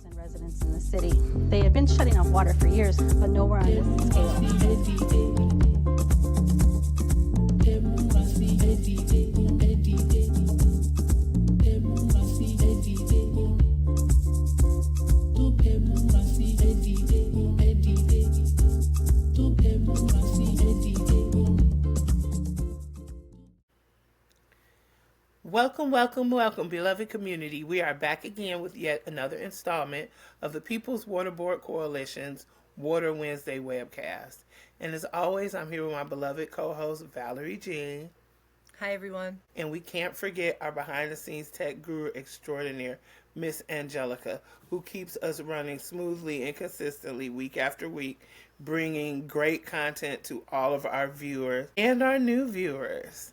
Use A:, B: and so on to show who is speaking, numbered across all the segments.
A: and residents in the city. They had been shutting off water for years, but nowhere on this scale.
B: Welcome, welcome, welcome, beloved community. We are back again with yet another installment of the People's Water Board Coalition's Water Wednesday webcast. And as always, I'm here with my beloved co-host, Valerie Jean.
C: Hi, everyone.
B: And we can't forget our behind-the-scenes tech guru extraordinaire, Miss Angelica, who keeps us running smoothly and consistently week after week, bringing great content to all of our viewers and our new viewers.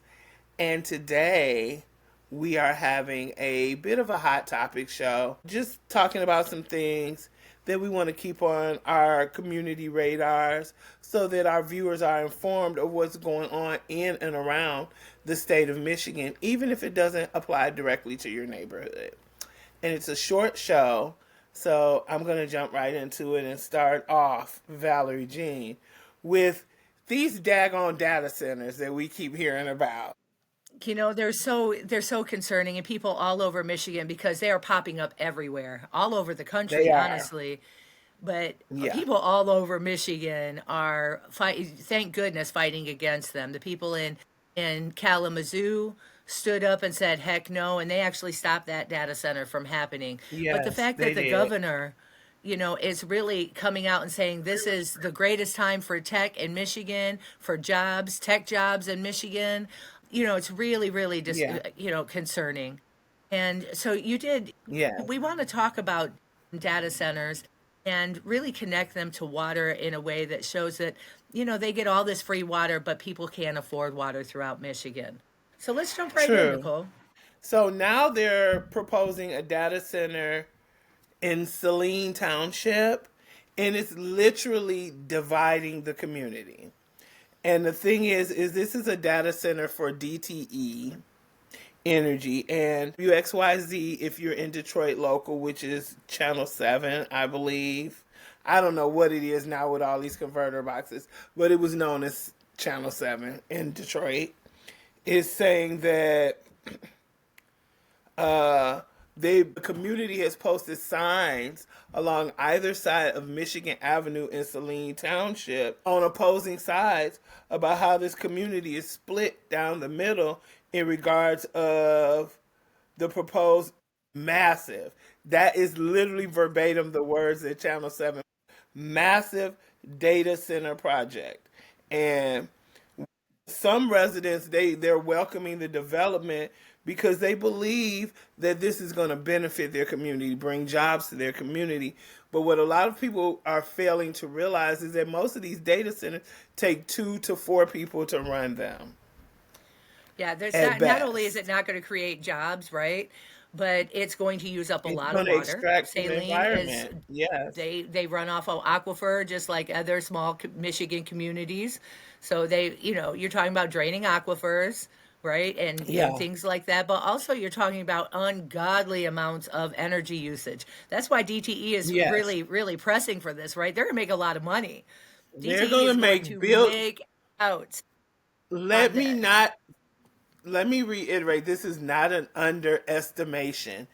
B: And today, we are having a bit of a hot topic show, just talking about some things that we want to keep on our community radars so that our viewers are informed of what's going on in and around the state of Michigan, even if it doesn't apply directly to your neighborhood. And it's a short show, so I'm going to jump right into it and start off, Valerie Jean, with these daggone data centers that we keep hearing about.
C: You know, they're so concerning, and people all over Michigan, because they are popping up everywhere, all over the country, honestly. But people all over Michigan are thank goodness, fighting against them. The people in Kalamazoo stood up and said, heck no, and they actually stopped that data center from happening.
B: Yes,
C: but the fact that the governor, you know, is really coming out and saying this is the greatest time for tech in Michigan, for jobs, tech jobs in Michigan, you know, it's really, really just, you know, concerning. And so we want to talk about data centers and really connect them to water in a way that shows that, you know, they get all this free water, but people can't afford water throughout Michigan. So let's jump right in, Nicole.
B: So now they're proposing a data center in Saline Township, and it's literally dividing the community. And the thing is this is a data center for DTE Energy and UXYZ if you're in Detroit local, which is Channel 7, I believe. I don't know what it is now with all these converter boxes, but it was known as Channel 7 in Detroit. Is saying that the community has posted signs along either side of Michigan Avenue in Saline Township on opposing sides about how this community is split down the middle in regards of the proposed massive. That is literally verbatim the words at Channel 7. Massive data center project. And some residents, they're welcoming the development because they believe that this is going to benefit their community, bring jobs to their community. But what a lot of people are failing to realize is that most of these data centers take 2 to 4 people to run them.
C: Yeah, not only is it not going to create jobs, right? But it's going to use up a lot of water.
B: Saline is,
C: they run off of aquifer just like other small Michigan communities. So you're talking about draining aquifers, right? And things like that. But also you're talking about ungodly amounts of energy usage. That's why DTE is really, really pressing for this, right? They're going to make a lot of money.
B: They're going to make
C: out.
B: Let me reiterate, this is not an underestimation.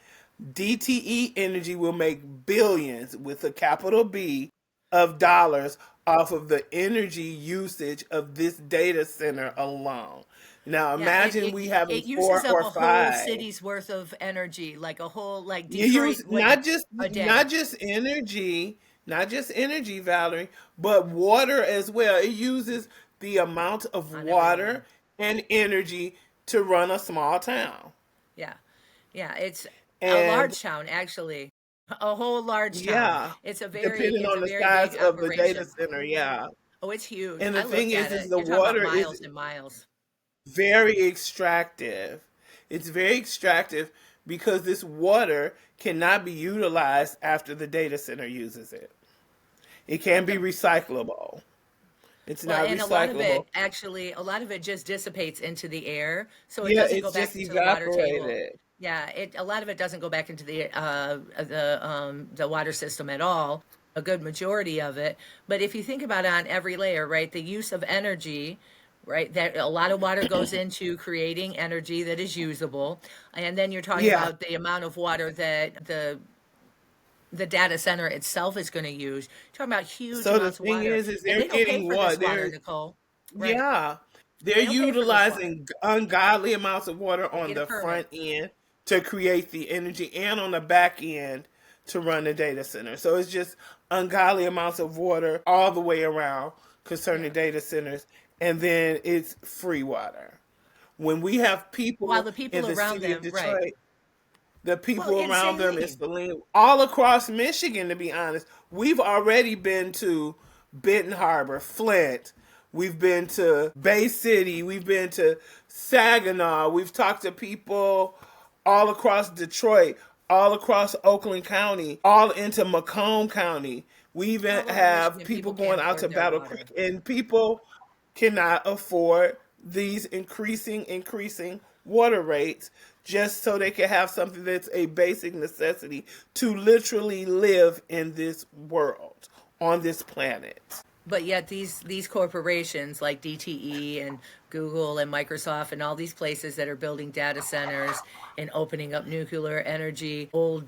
B: DTE Energy will make billions with a capital B of dollars off of the energy usage of this data center alone. Now imagine we have 4 or 5. It uses up a whole
C: city's worth of energy, like a whole Detroit.
B: Not just energy, Valerie, but water as well. It uses the amount of water and energy to run a small town.
C: Yeah, it's a large town, actually. A whole large town.
B: Yeah.
C: It's
B: depending on the size of the data center,
C: Oh, it's huge.
B: And the thing is the water
C: miles and miles.
B: Very extractive. It's very extractive because this water cannot be utilized after the data center uses it. It can be recyclable. It's not recyclable.
C: A lot of it just dissipates into the air, so it doesn't go back into the water table. Yeah, a lot of it doesn't go back into the water system at all. A good majority of it, but if you think about it on every layer, right, the use of energy, right, that a lot of water goes into creating energy that is usable, and then you're talking
B: Yeah.
C: about the amount of water that the data center itself is going to use. You're talking about huge
B: So the
C: amounts of
B: thing
C: water,
B: is
C: and
B: they're
C: they don't pay
B: getting
C: for
B: what
C: this water,
B: they're
C: Nicole. Right?
B: yeah, they're
C: They don't pay for this water.
B: utilizing ungodly amounts of water
C: They
B: on
C: get a
B: the
C: permit.
B: front end to create the energy and on the back end to run the data center. So it's just ungodly amounts of water all the way around concerning
C: Yeah.
B: data centers, and then it's free water. When we have
C: While
B: people
C: the
B: in
C: people
B: the
C: around
B: city of
C: them, right?
B: Detroit, the
C: Well,
B: people
C: in
B: around them in
C: saline.
B: Saline, all across Michigan, to be honest. We've already been to Benton Harbor, Flint. We've been to Bay City. We've been to Saginaw. We've talked to people all across Detroit, all across Oakland County, all into Macomb County. We even
C: All over
B: have
C: Michigan,
B: people
C: people
B: going
C: can't
B: out to
C: afford their
B: Battle
C: water.
B: Creek, and people cannot afford these increasing water rates just so they can have something that's a basic necessity to literally live in this world, on this planet.
C: But yet these corporations like DTE and Google and Microsoft and all these places that are building data centers and opening up nuclear energy, old,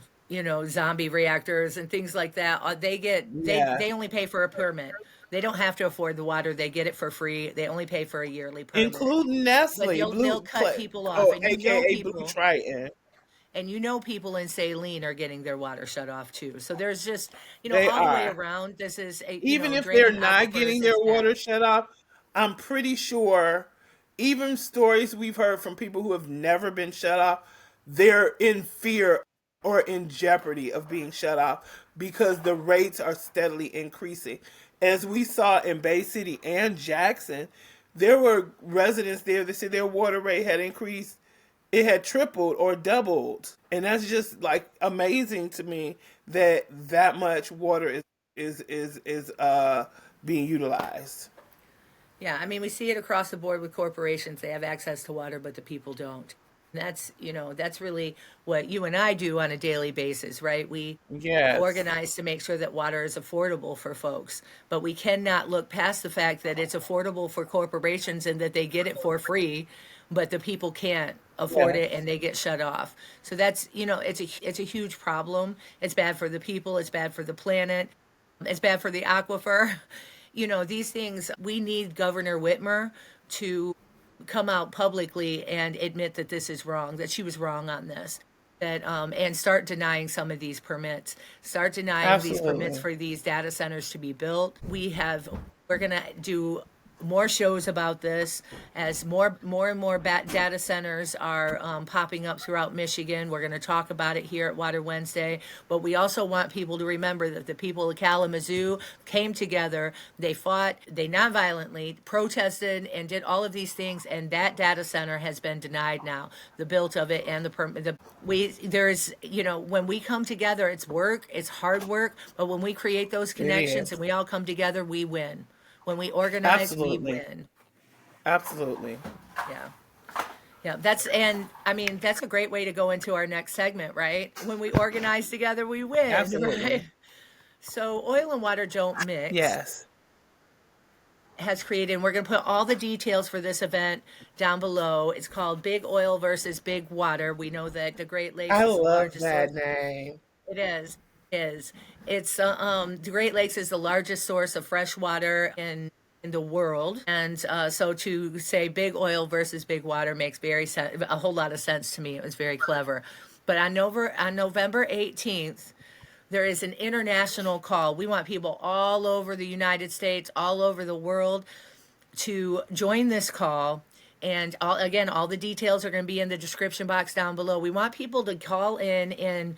C: zombie reactors and things like that,
B: Yeah.
C: they only pay for a permit. They don't have to afford the water. They get it for free. They only pay for a yearly permit.
B: Including
C: But
B: Nestle,
C: they'll
B: Blue
C: cut
B: Clay,
C: people off,
B: oh,
C: and
B: aka Blue Triton.
C: people in saline are getting their water shut off too. So there's just,
B: They
C: all the way
B: are.
C: around, this is
B: Even if they're
C: draining
B: not
C: aquifers
B: getting their
C: is
B: water
C: bad.
B: shut off, I'm pretty sure, even stories we've heard from people who have never been shut off, they're in fear or in jeopardy of being shut off because the rates are steadily increasing. As we saw in Bay City and Jackson, there were residents there that said their water rate had increased, it had tripled or doubled, and that's just like amazing to me that that much water is being utilized.
C: Yeah, I mean, we see it across the board with corporations. They have access to water, but the people don't. And that's really what you and I do on a daily basis, right? We
B: Yes.
C: organize to make sure that water is affordable for folks, but we cannot look past the fact that it's affordable for corporations and that they get it for free, but the people can't afford it and
B: Yes.
C: they get shut off. So that's, it's a huge problem. It's bad for the people, it's bad for the planet, it's bad for the aquifer. These things, we need Governor Whitmer to come out publicly and admit that this is wrong, that she was wrong on this. That and start denying some of these permits, start denying these permits
B: Absolutely.
C: for these data centers to be built. We're gonna do more shows about this as more and more data centers are popping up throughout Michigan. We're going to talk about it here at Water Wednesday, but we also want people to remember that the people of Kalamazoo came together. They fought, they nonviolently protested and did all of these things, and that data center has been denied now. The built of it and the permit. There's when we come together, it's work, it's hard work, but when we create those
B: It
C: connections and
B: is.
C: we all come together, we win. When we organize, we
B: Absolutely.
C: win.
B: Absolutely.
C: Yeah. Yeah, that's a great way to go into our next segment, right? When we organize together, we win, right?
B: Absolutely.
C: So, oil and water don't mix
B: Yes.
C: has created, and we're going to put all the details for this event down below. It's called Big Oil versus Big Water. We know that the Great Lakes
B: I
C: is the
B: love
C: largest
B: that
C: source.
B: name.
C: It is. Is. It's the Great Lakes is the largest source of fresh water in the world, and so to say big oil versus big water makes a whole lot of sense to me. It was very clever. But on November 18th, there is an international call. We want people all over the United States, all over the world, to join this call. And all the details are going to be in the description box down below. We want people to call in and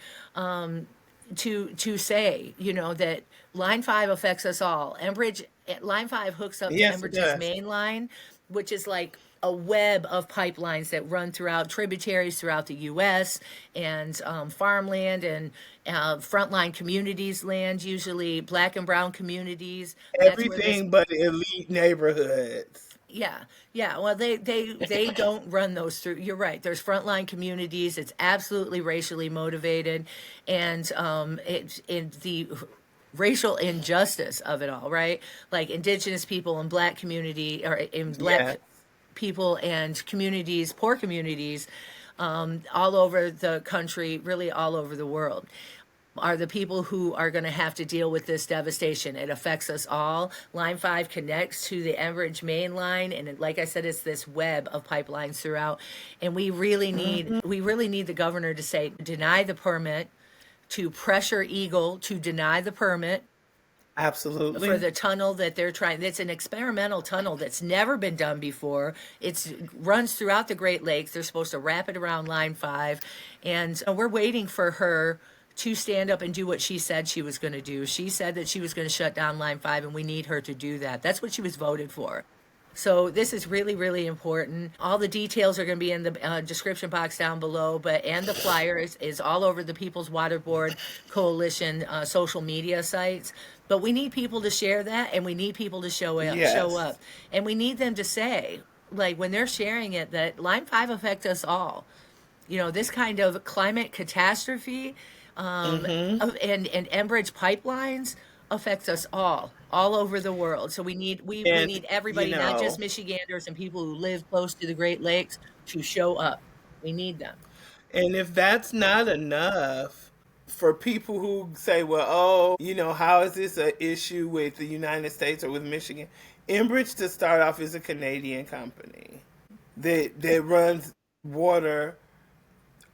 C: to say, that Line 5 affects us all. Enbridge Line 5 hooks up to
B: Yes, it
C: Enbridge's
B: does.
C: main line, which is like a web of pipelines that run throughout tributaries throughout the U.S. and farmland and frontline communities land, usually black and brown communities. That's where this
B: Everything but elite neighborhoods.
C: Yeah, yeah. Well, they don't run those through. You're right. There's frontline communities. It's absolutely racially motivated, and it the racial injustice of it all. Right, like indigenous people and black community, or in black
B: Yes.
C: people and communities, poor communities, all over the country, really all over the world, are the people who are going to have to deal with this devastation. It affects us all. Line 5 connects to the Enbridge main line, and like I said, it's this web of pipelines throughout. And we really need the governor to say deny the permit, to pressure Eagle to deny the permit for
B: Absolutely.
C: the tunnel that they're trying. It's an experimental tunnel that's never been done before. It runs throughout the Great Lakes. They're supposed to wrap it around Line 5, and we're waiting for her to stand up and do what she said she was going to do. She said that she was going to shut down Line 5, and we need her to do that. That's what she was voted for. So this is really, really important. All the details are going to be in the description box down below, and the flyer is all over the People's Water Board Coalition social media sites. But we need people to share that, and we need people to show up,
B: Yes.
C: and we need them to say, like when they're sharing it, that Line 5 affects us all. This kind of climate catastrophe,
B: Mm-hmm.
C: and Enbridge pipelines affects us all over the world. So we
B: And
C: need
B: you
C: everybody, not just
B: know,
C: Michiganders and people who live close to the Great Lakes, to show up. We need them.
B: and if that's not enough for people who say, well, oh, how is this an issue with the United States or with Michigan? Enbridge, to start off, is a Canadian company that water,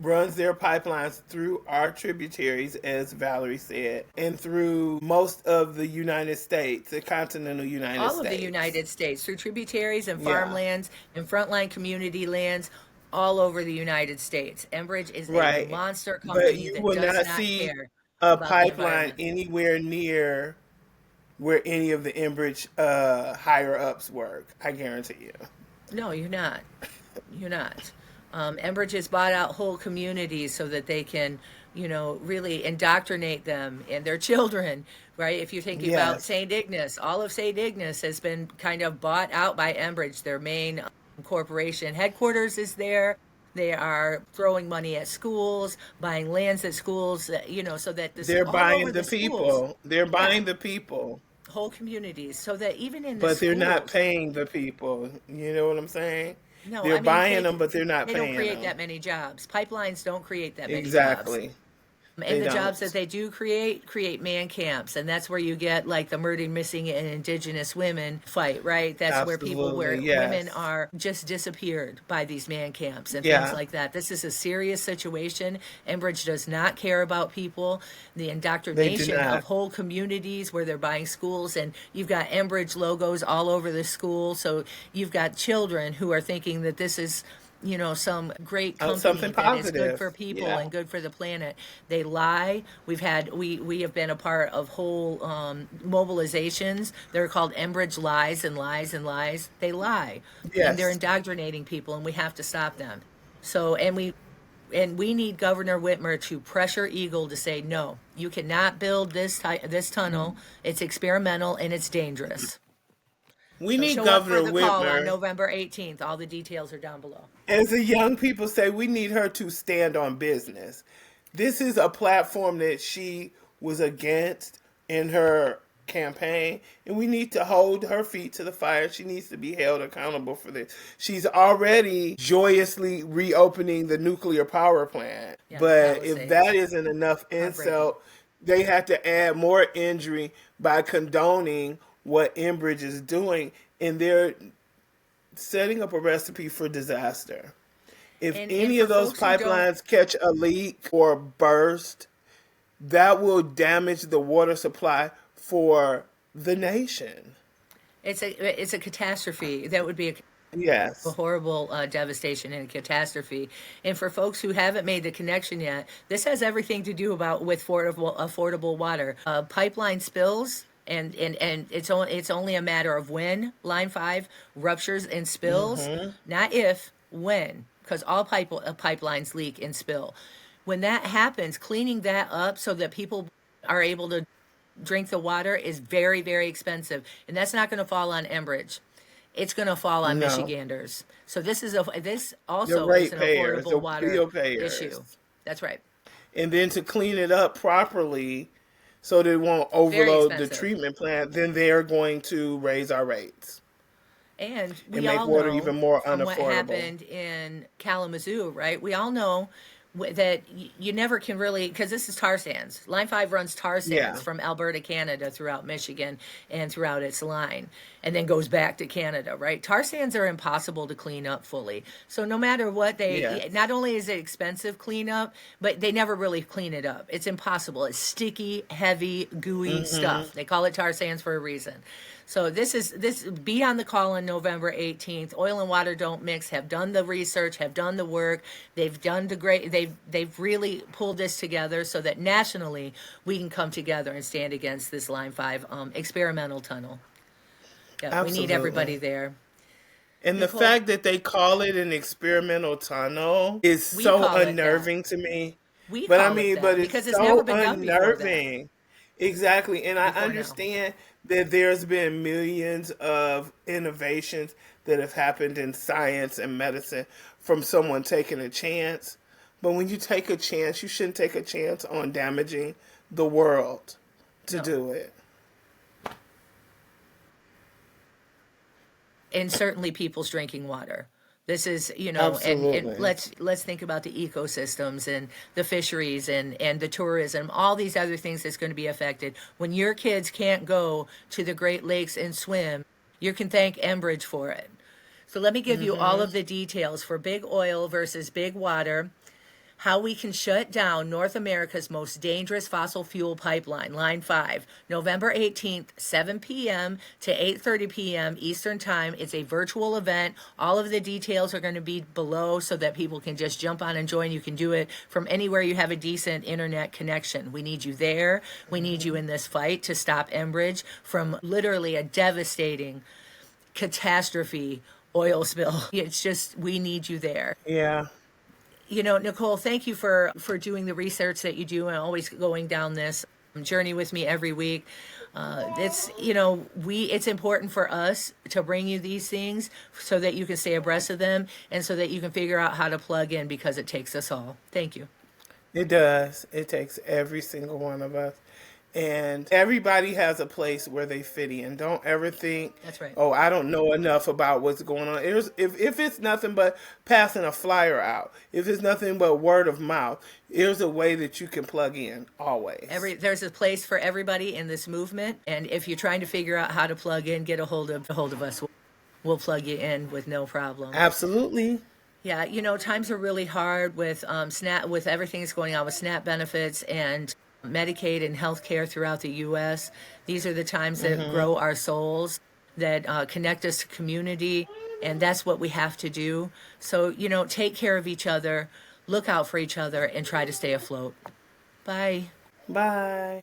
B: runs their pipelines through our tributaries, as Valerie said, and through most of the United States, the continental United
C: All of the
B: States.
C: United States, through tributaries and
B: Yeah,
C: farmlands and frontline community lands, all over the United States. Enbridge is a
B: right.
C: monster
B: But
C: company
B: you
C: that
B: will
C: does
B: not
C: not
B: see
C: care
B: a
C: about the
B: pipeline
C: environment.
B: anywhere near where any of the Enbridge higher ups work. I guarantee you.
C: No, you're not. You're not. Enbridge has bought out whole communities so that they can, really indoctrinate them and their children, right? If you're thinking about
B: Yes,
C: St. Ignace, all of St. Ignace has been kind of bought out by Enbridge. Their main corporation headquarters is there. They are throwing money at schools, buying lands at schools, so that this
B: they're
C: all over
B: buying
C: the
B: the
C: schools.
B: people. They're
C: Yeah,
B: buying the people,
C: whole communities, so that even in the
B: but they're not
C: schools.
B: paying the people. You know what I'm saying?
C: No,
B: They're
C: I mean
B: buying them, but they're not
C: they don't
B: paying
C: create
B: them.
C: that many jobs. Pipelines don't create that many jobs.
B: Exactly.
C: And
B: They
C: the jobs
B: don't.
C: that they do create man camps, and that's where you get like the murdered, missing, and indigenous women fight, right? That's
B: Absolutely.
C: where women
B: Yes.
C: are just disappeared by these man camps and things
B: Yeah.
C: like that. This is a serious situation. Enbridge does not care about people. The
B: They do
C: indoctrination of
B: not.
C: whole communities where they're buying schools, and you've got Enbridge logos all over the school. So you've got children who are thinking that this is, some great company
B: Something
C: that is good
B: positive.
C: for people
B: Yeah.
C: and good for the planet. They lie. We have been a part of whole mobilizations. They're called Enbridge Lies and Lies and Lies. They lie, and they're
B: Yes.
C: indoctrinating people, and we have to stop them. So, and we need Governor Whitmer to pressure Eagle to say no. You cannot build this tunnel. It's experimental and it's dangerous.
B: We
C: So
B: need
C: show up for
B: Governor
C: the call on
B: Whitmer.
C: November 18th. All the details are down below.
B: As the young people say, we need her to stand on business. This is a platform that she was against in her campaign, and we need to hold her feet to the fire. She needs to be held accountable for this. She's already joyously reopening the nuclear power plant,
C: Yeah, the
B: but if that
C: Palisades.
B: isn't enough
C: Heartbreaking.
B: insult, they have to add more injury by condoning what Enbridge is doing, and they're setting up a recipe for disaster. If
C: And
B: any
C: for
B: of those
C: folks who don't,
B: pipelines catch a leak or burst, that will damage the water supply for the nation.
C: it's a catastrophe. That would be a
B: Yes.
C: horrible devastation and a catastrophe. And for folks who haven't made the connection yet, this has everything to do with affordable water. Pipeline spills. And it's only a matter of when Line 5 ruptures and spills,
B: Hmm.
C: not if, when, because all pipelines leak and spill. When that happens, cleaning that up so that people are able to drink the water is very, very expensive. And that's not going to fall on Enbridge. it's going to fall on
B: No.
C: Michiganders. So this
B: The
C: also is an
B: ratepayers, the
C: affordable water
B: bill payers.
C: issue. That's right.
B: And then to clean it up properly so that it won't
C: Very
B: overload the
C: expensive.
B: treatment plant, then they're going to raise our rates
C: And
B: and
C: we
B: make
C: all
B: water
C: know
B: even more
C: from what
B: unaffordable.
C: happened in Kalamazoo, right? We all know that you never can really, because this is tar sands. Line 5 runs tar sands
B: Yeah.
C: from Alberta, Canada, throughout Michigan and throughout its line, and then goes back to Canada, right? Tar sands are impossible to clean up fully. So no matter what
B: Yes.
C: not only is it expensive cleanup, but they never really clean it up. It's impossible. It's sticky, heavy, gooey stuff. They call it tar sands for a reason. So be on the call on November 18th. Oil and Water Don't Mix have done the research, have done the work. They've really pulled this together so that nationally we can come together and stand against this Line 5 experimental tunnel. Yeah, we need everybody
B: Absolutely.
C: there.
B: And
C: Nicole,
B: the fact that they call it an experimental tunnel is
C: we
B: so
C: call it that.
B: unnerving to me.
C: We
B: But I
C: call it
B: mean,
C: that
B: but
C: because
B: it's
C: it's never
B: so
C: been done before that.
B: unnerving. Exactly. And I
C: Before now.
B: understand that there's been millions of innovations that have happened in science and medicine from someone taking a chance. But when you take a chance, you shouldn't take a chance on damaging the world to
C: No.
B: do it.
C: And certainly people's drinking water. This is, and
B: Absolutely.
C: let's think about the ecosystems and the fisheries and the tourism, all these other things that's going to be affected. When your kids can't go to the Great Lakes and swim, you can thank Enbridge for it. So let me give you all of the details for big oil versus big water, how we can shut down North America's most dangerous fossil fuel pipeline, Line 5, November 18th, 7 p.m. to 8:30 p.m. Eastern Time. It's a virtual event. All of the details are going to be below so that people can just jump on and join. You can do it from anywhere you have a decent internet connection. We need you there. We need you in this fight to stop Enbridge from literally a devastating catastrophe oil spill. It's just, we need you there.
B: Yeah.
C: Nicole, thank you for doing the research that you do and always going down this journey with me every week. It's important for us to bring you these things so that you can stay abreast of them and so that you can figure out how to plug in, because it takes us all. Thank you.
B: It does. It takes every single one of us. And everybody has a place where they fit in. Don't ever think,
C: That's right.
B: oh, I don't know enough about what's going on. If it's nothing but passing a flyer out, if it's nothing but word of mouth, there's a way that you can plug in always.
C: There's a place for everybody in this movement, and if you're trying to figure out how to plug in, get a hold of us. We'll plug you in with no problem.
B: Absolutely.
C: Yeah, times are really hard with with everything that's going on with SNAP benefits and Medicaid and healthcare throughout the U.S. These are the times that grow our souls, that connect us to community, and that's what we have to do. So, take care of each other, look out for each other, and try to stay afloat. Bye.
B: Bye.